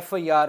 FIR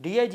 DIG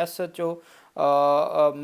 SHO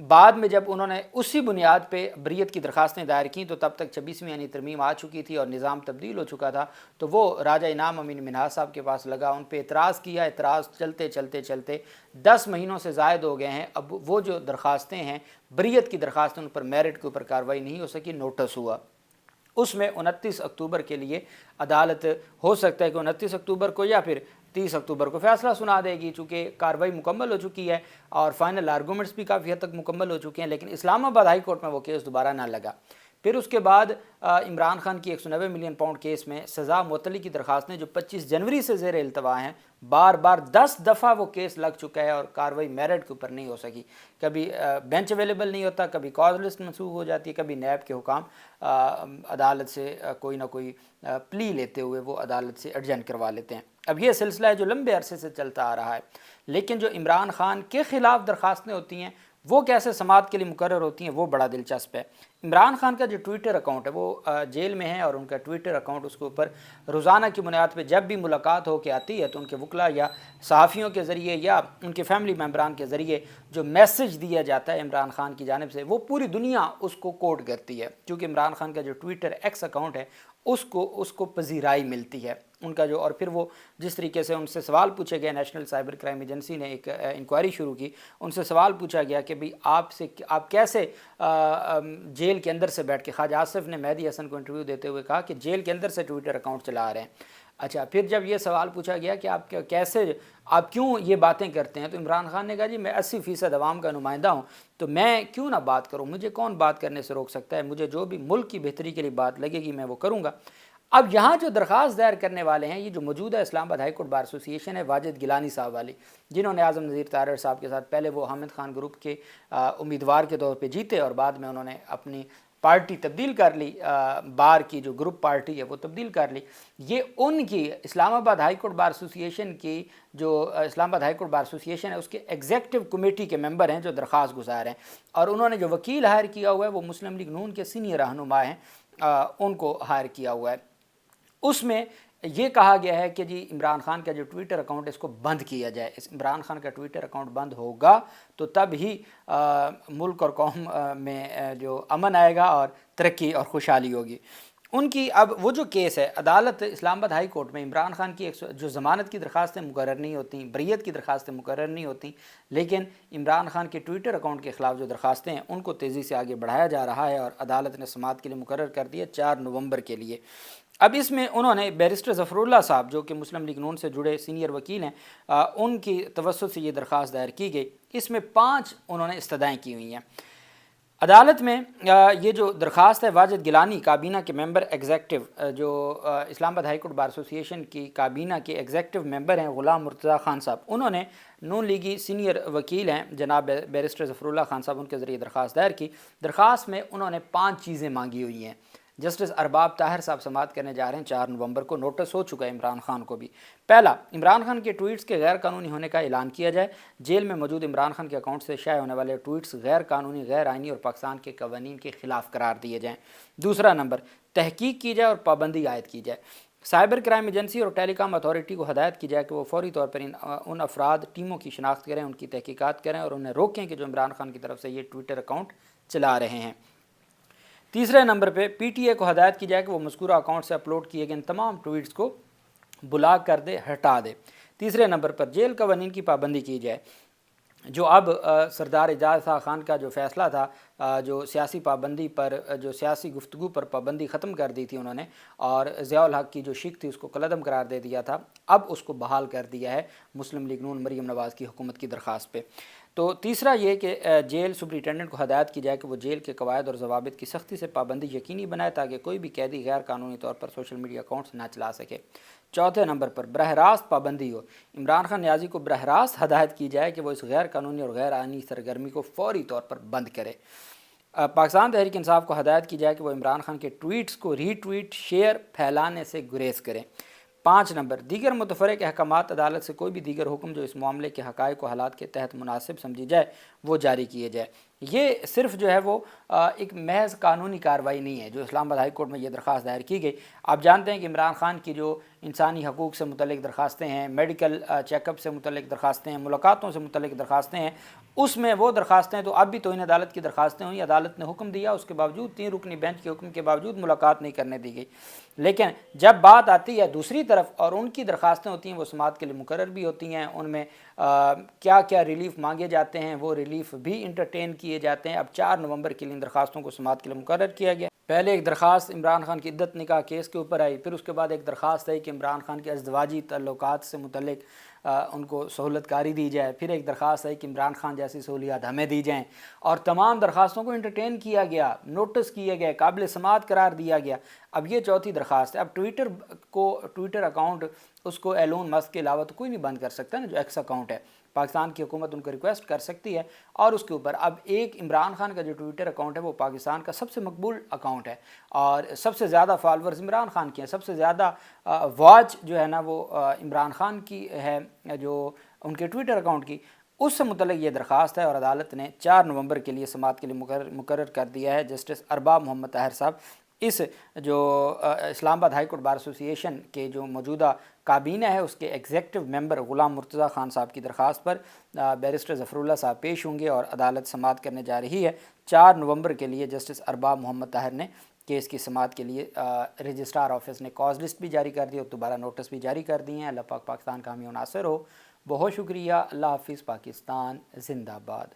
بعد میں جب انہوں نے اسی بنیاد پہ بریت کی درخواستیں دائر کیں تو تب تک 26ویں یعنی ترمیم آ چکی تھی اور نظام تبدیل ہو چکا تھا، تو وہ راجہ انعام امین منہاج صاحب کے پاس لگا، ان پہ اعتراض کیا، اعتراض چلتے چلتے چلتے 10 مہینوں سے زائد ہو گئے ہیں، اب وہ جو درخواستیں ہیں بریت کی درخواستیں ان پر میرٹ کے اوپر کارروائی نہیں ہو سکی، نوٹس ہوا، اس میں 29 اکتوبر کے لیے عدالت ہو سکتا ہے کہ 29 اکتوبر کو یا پھر 30 اکتوبر کو فیصلہ سنا دے گی، چونکہ کارروائی مکمل ہو چکی ہے اور فائنل آرگومنٹس بھی کافی حد تک مکمل ہو چکے ہیں، لیکن اسلام آباد ہائی کورٹ میں وہ کیس دوبارہ نہ لگا۔ پھر اس کے بعد عمران خان کی 190 ملین پاؤنڈ کیس میں سزا معطلی کی درخواستیں جو 25 جنوری سے زیر التوا ہیں، بار بار 10 دفعہ وہ کیس لگ چکا ہے اور کارروائی میرٹ کے اوپر نہیں ہو سکی، کبھی بینچ اویلیبل نہیں ہوتا، کبھی کاز لسٹ منسوخ ہو جاتی ہے، کبھی نیب کے حکام عدالت سے کوئی نہ کوئی پلی لیتے ہوئے وہ عدالت سے ایڈجن کروا لیتے ہیں۔ اب یہ سلسلہ ہے جو لمبے عرصے سے چلتا آ رہا ہے، لیکن جو عمران خان کے خلاف درخواستیں ہوتی ہیں وہ کیسے سماعت کے لیے مقرر ہوتی ہیں وہ بڑا دلچسپ ہے۔ عمران خان کا جو ٹویٹر اکاؤنٹ ہے وہ جیل میں ہے اور ان کا ٹویٹر اکاؤنٹ اس کے اوپر روزانہ کی بنیاد پہ جب بھی ملاقات ہو کے آتی ہے تو ان کے وکلاء یا صحافیوں کے ذریعے یا ان کے فیملی ممبران کے ذریعے جو میسج دیا جاتا ہے عمران خان کی جانب سے وہ پوری دنیا اس کو کوٹ کرتی ہے، کیونکہ عمران خان کا جو ٹویٹر ایکس اکاؤنٹ ہے اس کو پذیرائی ملتی ہے ان کا جو، اور پھر وہ جس طریقے سے ان سے سوال پوچھے گئے، نیشنل سائبر کرائم ایجنسی نے ایک انکوائری شروع کی، ان سے سوال پوچھا گیا کہ بھئی آپ کیسے جیل کے اندر سے بیٹھ کے، خواجہ آصف نے مہدی حسن کو انٹرویو دیتے ہوئے کہا کہ جیل کے اندر سے ٹویٹر اکاؤنٹ چلا رہے ہیں۔ اچھا، پھر جب یہ سوال پوچھا گیا کہ آپ کیوں یہ باتیں کرتے ہیں، تو عمران خان نے کہا جی میں 80% عوام کا نمائندہ ہوں تو میں کیوں نہ بات کروں، مجھے کون بات کرنے سے روک سکتا ہے، مجھے جو بھی ملک کی بہتری کے لیے بات لگے گی میں وہ کروں گا۔ اب یہاں جو درخواست دائر کرنے والے ہیں یہ جو موجودہ اسلام آباد ہائی کورٹ بار ایسوسی ایشن ہے، واجد گیلانی صاحب والی، جنہوں نے اعظم نذیر طارڑ صاحب کے ساتھ پہلے وہ حامد خان گروپ کے امیدوار کے طور پہ جیتے اور بعد میں انہوں نے اپنی پارٹی تبدیل کر لی، بار کی جو گروپ پارٹی ہے وہ تبدیل کر لی، یہ ان کی اسلام آباد ہائی کورٹ بار ایسوسی ایشن کی جو اسلام آباد ہائی کورٹ بار ایسوسی ایشن ہے اس کے ایگزیکٹو کمیٹی کے ممبر ہیں جو درخواست گزار ہیں، اور انہوں نے جو وکیل ہائر کیا ہوا ہے وہ مسلم لیگ نون کے سینئر رہنما ہیں، ان کو ہائر کیا ہوا ہے۔ اس میں یہ کہا گیا ہے کہ جی عمران خان کا جو ٹویٹر اکاؤنٹ ہے اس کو بند کیا جائے، عمران خان کا ٹویٹر اکاؤنٹ بند ہوگا تو تب ہی ملک اور قوم میں جو امن آئے گا اور ترقی اور خوشحالی ہوگی۔ ان کی اب وہ جو کیس ہے عدالت اسلام آباد ہائی کورٹ میں عمران خان کی جو ضمانت کی درخواستیں مقرر نہیں ہوتی، بریت کی درخواستیں مقرر نہیں ہوتی، لیکن عمران خان کے ٹویٹر اکاؤنٹ کے خلاف جو درخواستیں ہیں ان کو تیزی سے آگے بڑھایا جا رہا ہے اور عدالت نے سماعت کے لیے مقرر کر دیا 4 نومبر کے لیے۔ اب اس میں انہوں نے بیرسٹر ظفر اللہ صاحب جو کہ مسلم لیگ نون سے جڑے سینئر وکیل ہیں، ان کی توسط سے یہ درخواست دائر کی گئی، اس میں 5 انہوں نے استدعائیں کی ہوئی ہیں عدالت میں۔ یہ جو درخواست ہے واجد گیلانی کابینہ کے ممبر ایگزیکٹو جو اسلام آباد ہائی کورٹ بار ایسوسی ایشن کی کابینہ کے ایگزیکٹو ممبر ہیں غلام مرتضیٰ خان صاحب، انہوں نے نون لیگی سینئر وکیل ہیں جناب بیرسٹر ظفر اللہ خان صاحب، ان کے ذریعے درخواست دائر کی۔ درخواست میں انہوں نے 5 چیزیں مانگی ہوئی ہیں۔ جسٹس ارباب طاہر صاحب سماعت کرنے جا رہے ہیں 4 نومبر کو، نوٹس ہو چکا ہے عمران خان کو بھی۔ پہلا، عمران خان کے ٹویٹس کے غیر قانونی ہونے کا اعلان کیا جائے، جیل میں موجود عمران خان کے اکاؤنٹ سے شائع ہونے والے ٹویٹس غیر قانونی، غیر آئینی اور پاکستان کے قوانین کے خلاف قرار دیے جائیں۔ دوسرا نمبر، تحقیق کی جائے اور پابندی عائد کی جائے، سائبر کرائم ایجنسی اور ٹیلی کام اتھارٹی کو ہدایت کی جائے کہ وہ فوری طور پر ان افراد ٹیموں کی شناخت کریں، ان کی تحقیقات کریں اور انہیں روکیں کہ جو عمران خان کی طرف سے یہ ٹویٹر اکاؤنٹ چلا رہے ہیں۔ تیسرے نمبر پہ پی ٹی اے کو ہدایت کی جائے کہ وہ مذکورہ اکاؤنٹ سے اپلوڈ کیے گئے ان تمام ٹویٹس کو بلاک کر دے، ہٹا دے۔ تیسرے نمبر پر جیل قوانین کی پابندی کی جائے، جو اب سردار اعجاز خان کا جو فیصلہ تھا، جو سیاسی پابندی پر، جو سیاسی گفتگو پر پابندی ختم کر دی تھی انہوں نے، اور ضیاء الحق کی جو شک تھی اس کو کالعدم قرار دے دیا تھا، اب اس کو بحال کر دیا ہے مسلم لیگ نون مریم نواز کی حکومت کی درخواست پہ۔ تو تیسرا یہ کہ جیل سپرنٹینڈنٹ کو ہدایت کی جائے کہ وہ جیل کے قواعد اور ضوابط کی سختی سے پابندی یقینی بنائے تاکہ کوئی بھی قیدی غیر قانونی طور پر سوشل میڈیا اکاؤنٹس نہ چلا سکے۔ چوتھے نمبر پر براہ راست پابندی ہو، عمران خان نیازی کو براہ راست ہدایت کی جائے کہ وہ اس غیر قانونی اور غیر آئینی سرگرمی کو فوری طور پر بند کرے۔ پاکستان تحریک انصاف کو ہدایت کی جائے کہ وہ عمران خان کے ٹویٹس کو ری ٹویٹ، شیئر، پھیلانے سے گریز کریں۔ 5 نمبر، دیگر متفرق احکامات، عدالت سے کوئی بھی دیگر حکم جو اس معاملے کے حقائق و حالات کے تحت مناسب سمجھی جائے وہ جاری کیے جائے۔ یہ صرف جو ہے وہ ایک محض قانونی کارروائی نہیں ہے جو اسلام آباد ہائی کورٹ میں یہ درخواست دائر کی گئی۔ آپ جانتے ہیں کہ عمران خان کی جو انسانی حقوق سے متعلق درخواستیں ہیں، میڈیکل چیک اپ سے متعلق درخواستیں ہیں، ملاقاتوں سے متعلق درخواستیں ہیں، اس میں وہ درخواستیں تو اب بھی توہین عدالت کی درخواستیں ہوئیں، عدالت نے حکم دیا، اس کے باوجود 3 رکنی بینچ کے حکم کے باوجود ملاقات نہیں کرنے دی گئی۔ لیکن جب بات آتی ہے دوسری طرف اور ان کی درخواستیں ہوتی ہیں وہ سماعت کے لیے مقرر بھی ہوتی ہیں، ان میں کیا کیا ریلیف مانگے جاتے ہیں وہ ریلیف بھی انٹرٹین کیے جاتے ہیں۔ اب 4 نومبر کے لیے ان درخواستوں کو سماعت کے لیے مقرر کیا گیا۔ پہلے ایک درخواست عمران خان کی عدت نکاح کیس کے اوپر آئی، پھر اس کے بعد ایک درخواست آئی کہ عمران خان کے ازدواجی تعلقات سے متعلق ان کو سہولت کاری دی جائے، پھر ایک درخواست آئی کہ عمران خان جیسی سہولیات ہمیں دی جائیں، اور تمام درخواستوں کو انٹرٹین کیا گیا، نوٹس کیے گئے، قابل سماعت قرار دیا گیا۔ اب یہ چوتھی درخواست ہے۔ اب ٹویٹر اکاؤنٹ اس کو ایلون مسک کے علاوہ تو کوئی نہیں بند کر سکتا نا، جو ایکس اکاؤنٹ ہے، پاکستان کی حکومت ان کو ریکویسٹ کر سکتی ہے، اور اس کے اوپر اب ایک عمران خان کا جو ٹویٹر اکاؤنٹ ہے وہ پاکستان کا سب سے مقبول اکاؤنٹ ہے، اور سب سے زیادہ فالورز عمران خان کے ہیں، سب سے زیادہ واچ جو ہے نا وہ عمران خان کی ہے، جو ان کے ٹویٹر اکاؤنٹ کی، اس سے متعلق یہ درخواست ہے، اور عدالت نے 4 نومبر کے لیے سماعت کے لیے مقرر کر دیا ہے۔ جسٹس ارباب محمد طاہر صاحب اس جو اسلام آباد ہائی کورٹ بار ایسوسی ایشن کے جو موجودہ کابینہ ہے اس کے ایگزیکٹو ممبر غلام مرتضیٰ خان صاحب کی درخواست پر بیرسٹر ظفر اللہ صاحب پیش ہوں گے، اور عدالت سماعت کرنے جا رہی ہے 4 نومبر کے لیے۔ جسٹس ارباب محمد طاہر نے کیس کی سماعت کے لیے رجسٹرار آفس نے کاز لسٹ بھی جاری کر دی اور دوبارہ نوٹس بھی جاری کر دیے ہیں۔ اللہ پاک پاکستان کا حامی و ناصر ہو۔ بہت شکریہ۔ اللہ حافظ۔ پاکستان زندہ باد۔